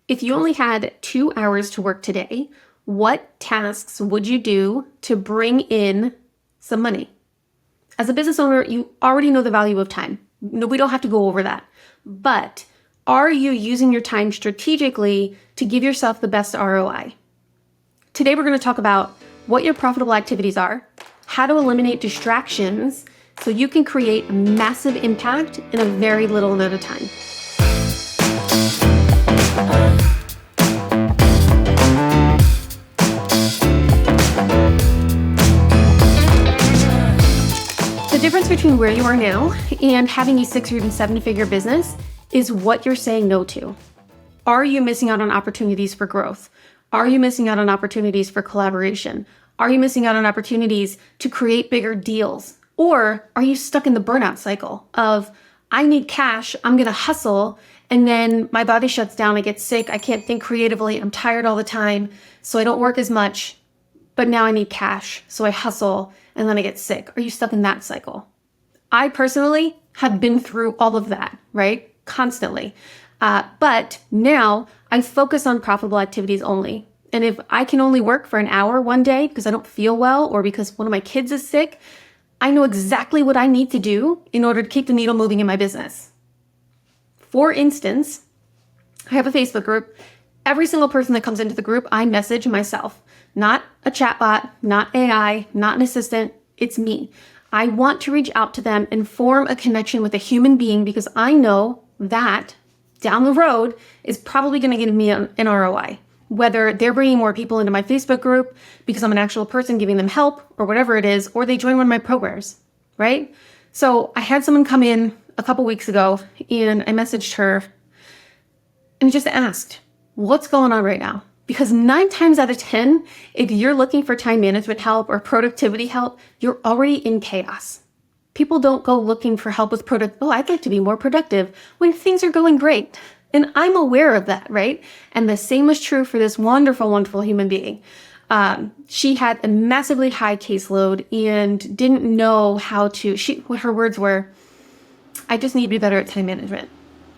If you only had 2 hours to work today, what tasks would you do to bring in some money? As a business owner, you already know the value of time. No, we don't have to go over that. But are you using your time strategically to give yourself the best ROI? Today, we're going to talk about what your profitable activities are, how to eliminate distractions so you can create a massive impact in a very little amount of time. The difference between where you are now and having a 6 or even 7-figure business is what you're saying no to. Are you missing out on opportunities for growth? Are you missing out on opportunities for collaboration? Are you missing out on opportunities to create bigger deals? Or are you stuck in the burnout cycle of, I need cash, I'm going to hustle, and then my body shuts down, I get sick, I can't think creatively, I'm tired all the time, so I don't work as much, but now I need cash, so I hustle, and then I get sick. Are you stuck in that cycle? I personally have been through all of that, right? Constantly. But now I focus on profitable activities only. And if I can only work for an hour one day because I don't feel well or because one of my kids is sick, I know exactly what I need to do in order to keep the needle moving in my business. For instance, I have a Facebook group. Every single person that comes into the group, I message myself. Not a chatbot, not AI, not an assistant. It's me. I want to reach out to them and form a connection with a human being because I know that down the road is probably going to give me an ROI. Whether they're bringing more people into my Facebook group because I'm an actual person giving them help or whatever it is, or they join one of my programs, right? So I had someone come in a couple weeks ago and I messaged her and just asked, what's going on right now? Because 9 times out of 10, if you're looking for time management help or productivity help, you're already in chaos. People don't go looking for help with I'd like to be more productive when things are going great. And I'm aware of that, right? And the same was true for this wonderful, wonderful human being. She had a massively high caseload and didn't know how to, her words were, I just need to be better at time management.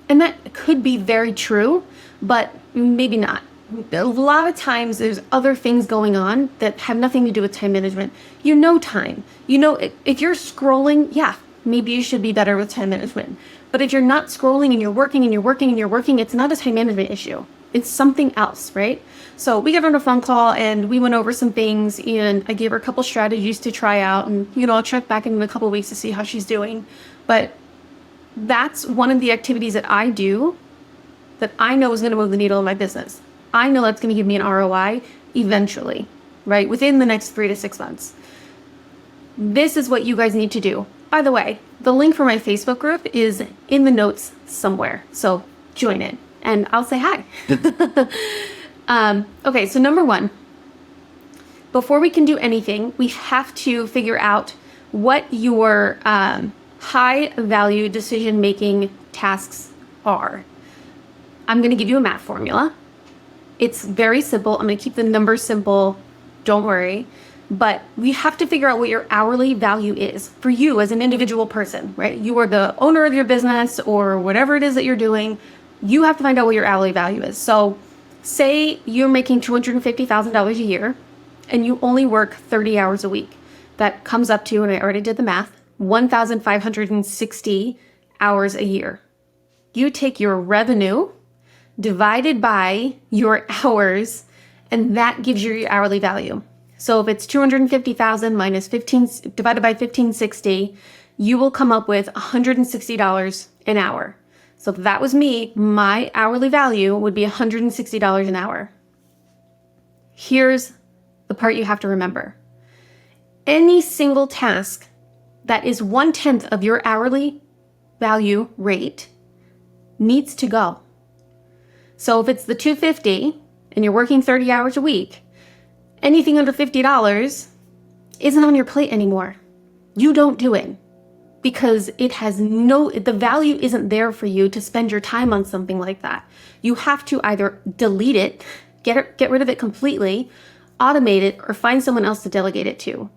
And that could be very true, but maybe not. A lot of times there's other things going on that have nothing to do with time management. You know time. You know, if you're scrolling, yeah, maybe you should be better with time management. But if you're not scrolling and you're working and you're working and you're working, it's not a time management issue. It's something else, right? So we got on a phone call and we went over some things and I gave her a couple strategies to try out and, I'll check back in a couple of weeks to see how she's doing. But that's one of the activities that I do that I know is going to move the needle in my business. I know that's going to give me an ROI eventually, right? Within the next 3 to 6 months. This is what you guys need to do. By the way, the link for my Facebook group is in the notes somewhere. So join it and I'll say hi. Okay, so number 1, before we can do anything, we have to figure out what your high value decision-making tasks are. I'm going to give you a math formula. It's very simple. I'm going to keep the numbers simple. Don't worry. But we have to figure out what your hourly value is for you as an individual person, right? You are the owner of your business or whatever it is that you're doing. You have to find out what your hourly value is. So say you're making $250,000 a year and you only work 30 hours a week. That comes up to, and I already did the math, 1,560 hours a year. You take your revenue divided by your hours, and that gives you your hourly value. So if it's 250,000 minus 15 divided by 1560, you will come up with $160 an hour. So if that was me, my hourly value would be $160 an hour. Here's the part you have to remember. Any single task that is 1/10 of your hourly value rate needs to go. So if it's the $250 and you're working 30 hours a week, anything under $50 isn't on your plate anymore. You don't do it because the value isn't there for you to spend your time on something like that. You have to either delete it, get rid of it completely, automate it, or find someone else to delegate it to.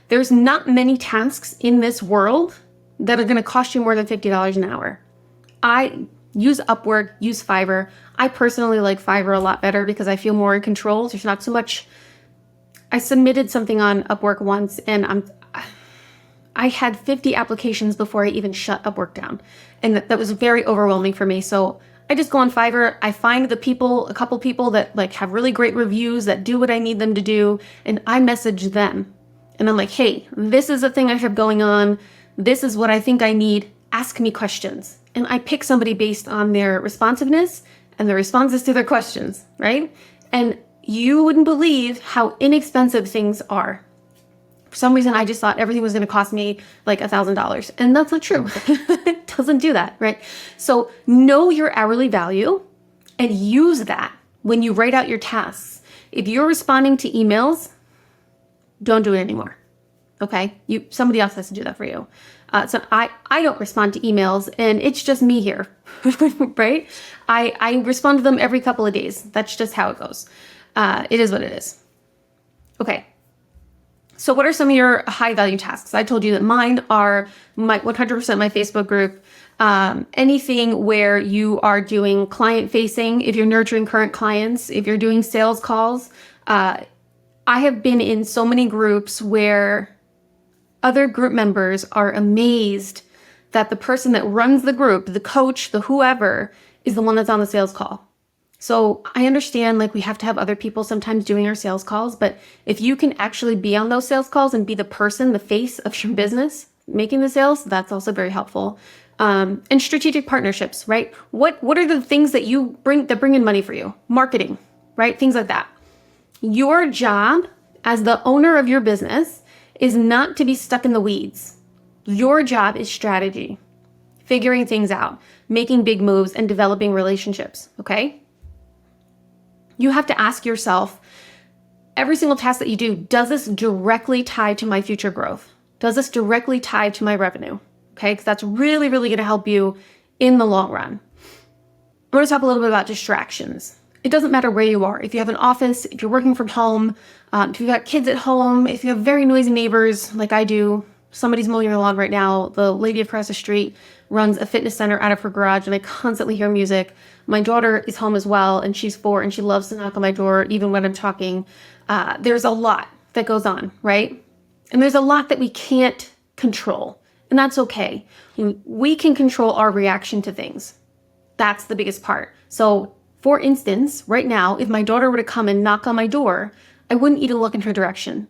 There's not many tasks in this world that are going to cost you more than $50 an hour. use Upwork, use Fiverr. I personally like Fiverr a lot better because I feel more in control. There's not so much. I submitted something on Upwork once and I had 50 applications before I even shut Upwork down. And that was very overwhelming for me. So I just go on Fiverr. I find a couple people that like have really great reviews that do what I need them to do. And I message them. And I'm like, hey, this is a thing I have going on. This is what I think I need. Ask me questions. And I pick somebody based on their responsiveness and their responses to their questions, right? And you wouldn't believe how inexpensive things are. For some reason, I just thought everything was going to cost me like $1,000. And that's not true. It doesn't do that, right? So know your hourly value and use that when you write out your tasks. If you're responding to emails, don't do it anymore. Okay? Somebody else has to do that for you. So I don't respond to emails and it's just me here, right? I respond to them every couple of days. That's just how it goes. It is what it is. Okay. So what are some of your high value tasks? I told you that mine are 100% my Facebook group. Anything where you are doing client facing, if you're nurturing current clients, if you're doing sales calls. I have been in so many groups where other group members are amazed that the person that runs the group, the coach, the whoever, is the one that's on the sales call. So I understand like we have to have other people sometimes doing our sales calls, but if you can actually be on those sales calls and be the person, the face of your business, making the sales, that's also very helpful. And strategic partnerships, right? What are the things that that bring in money for you? Marketing, right? Things like that. Your job as the owner of your business is not to be stuck in the weeds. Your job is strategy, figuring things out, making big moves, and developing relationships, okay? You have to ask yourself, every single task that you do, does this directly tie to my future growth? Does this directly tie to my revenue? Okay, because that's really, really going to help you in the long run. I'm going to talk a little bit about distractions. It doesn't matter where you are. If you have an office, if you're working from home, if you've got kids at home, if you have very noisy neighbors like I do, somebody's mowing your lawn right now, the lady across the street runs a fitness center out of her garage and I constantly hear music. My daughter is home as well and she's 4 and she loves to knock on my door even when I'm talking. There's a lot that goes on, right? And there's a lot that we can't control, and that's okay. We can control our reaction to things. That's the biggest part. So for instance, right now, if my daughter were to come and knock on my door, I wouldn't even look in her direction.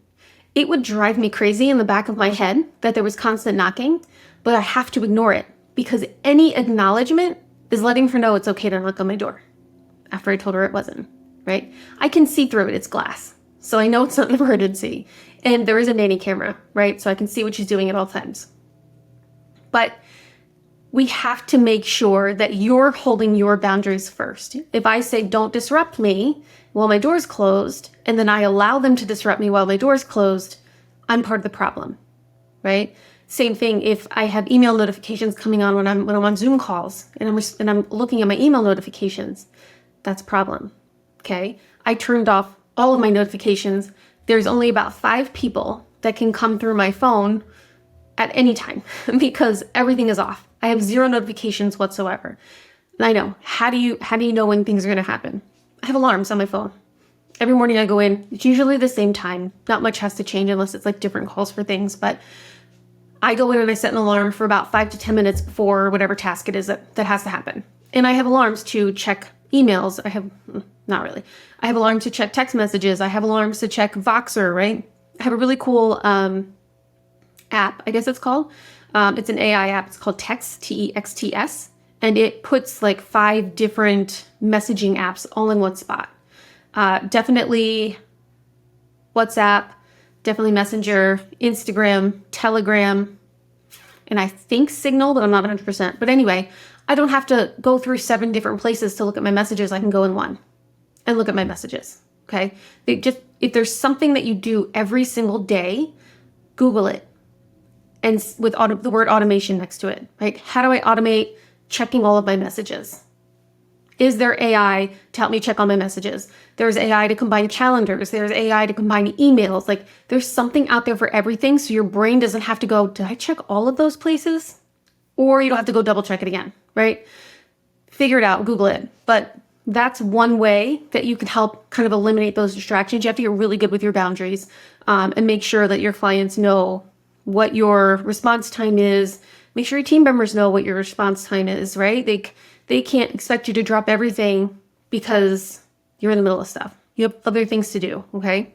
It would drive me crazy in the back of my head that there was constant knocking, but I have to ignore it because any acknowledgement is letting her know it's okay to knock on my door after I told her it wasn't, right? I can see through it. It's glass. So I know it's not an emergency. And there is a nanny camera, right? So I can see what she's doing at all times. But we have to make sure that you're holding your boundaries first. If I say, don't disrupt me while my door's closed, and then I allow them to disrupt me while my door's closed, I'm part of the problem, right? Same thing if I have email notifications coming on when I'm on Zoom calls and I'm looking at my email notifications, that's a problem, okay? I turned off all of my notifications. There's only about 5 people that can come through my phone at any time because everything is off. I have 0 notifications whatsoever. And I know, how do you know when things are going to happen? I have alarms on my phone. Every morning I go in, it's usually the same time. Not much has to change unless it's like different calls for things, but I go in and I set an alarm for about 5 to 10 minutes before whatever task it is that has to happen. And I have alarms to check emails. Not really. I have alarms to check text messages. I have alarms to check Voxer, right? I have a really cool app, I guess it's called. It's an AI app. It's called Text, Texts. And it puts like 5 different messaging apps all in one spot. Definitely WhatsApp, definitely Messenger, Instagram, Telegram, and I think Signal, but I'm not 100%. But anyway, I don't have to go through 7 different places to look at my messages. I can go in one and look at my messages, okay? If there's something that you do every single day, Google it. And with the word automation next to it, right? How do I automate checking all of my messages? Is there AI to help me check all my messages? There's AI to combine calendars. There's AI to combine emails. Like there's something out there for everything. So your brain doesn't have to go, did I check all of those places? Or you don't have to go double check it again, right? figure it out, Google it. But that's one way that you can help kind of eliminate those distractions. You have to get really good with your boundaries, and make sure that your clients know what your response time is. Make sure your team members know what your response time is, right? They can't expect you to drop everything because you're in the middle of stuff. You have other things to do, okay?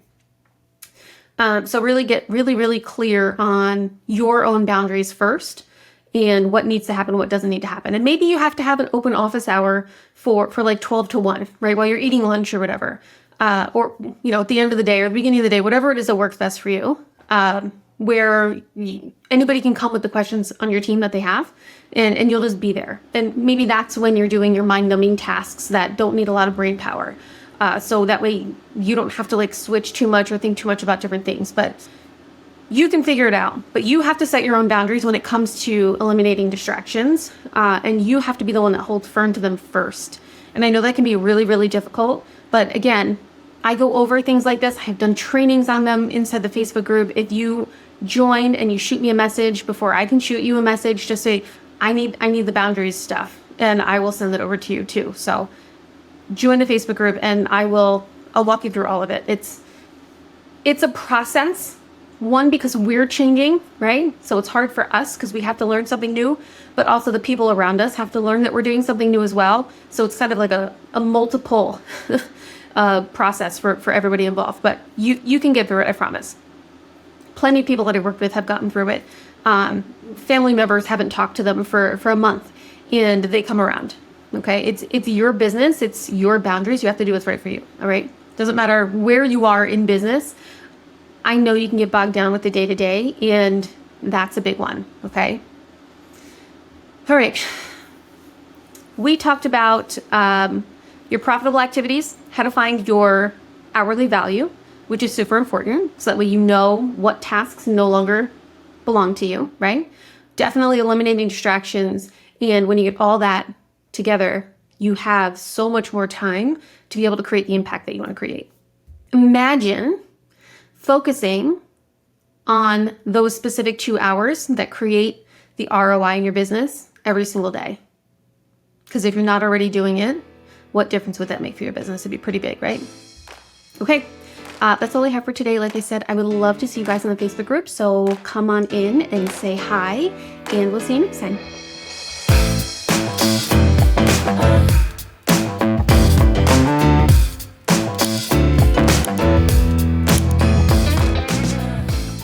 So really get really clear on your own boundaries first, and what needs to happen, what doesn't need to happen. And maybe you have to have an open office hour for like 12 to 1, right? While you're eating lunch or whatever. Or, at the end of the day or the beginning of the day, whatever it is that works best for you, where anybody can come with the questions on your team that they have, and you'll just be there. And maybe that's when you're doing your mind-numbing tasks that don't need a lot of brain power. So that way you don't have to like switch too much or think too much about different things. But you can figure it out, but you have to set your own boundaries when it comes to eliminating distractions, and you have to be the one that holds firm to them first. And I know that can be really difficult, but again, I go over things like this. I've done trainings on them inside the Facebook group. If you join and you shoot me a message before I can shoot you a message, just say, I need the boundaries stuff, and I will send it over to you too. So join the Facebook group and I'll walk you through all of it. It's a process. One, because we're changing, right? So it's hard for us because we have to learn something new, but also the people around us have to learn that we're doing something new as well. So it's kind of like a multiple process for everybody involved, but you can get through it, I promise. Plenty of people that I worked with have gotten through it. Family members haven't talked to them for a month and they come around, okay? It's your business, it's your boundaries. You have to do what's right for you, all right? Doesn't matter where you are in business. I know you can get bogged down with the day-to-day, and that's a big one, okay? All right. We talked about your profitable activities, how to find your hourly value, which is super important, so that way you know what tasks no longer belong to you, right? Definitely eliminating distractions, and when you get all that together, you have so much more time to be able to create the impact that you want to create. Imagine focusing on those specific 2 hours that create the ROI in your business every single day. Because if you're not already doing it, what difference would that make for your business? It'd be pretty big, right? Okay, that's all I have for today. Like I said, I would love to see you guys in the Facebook group. So come on in and say hi, and we'll see you next time.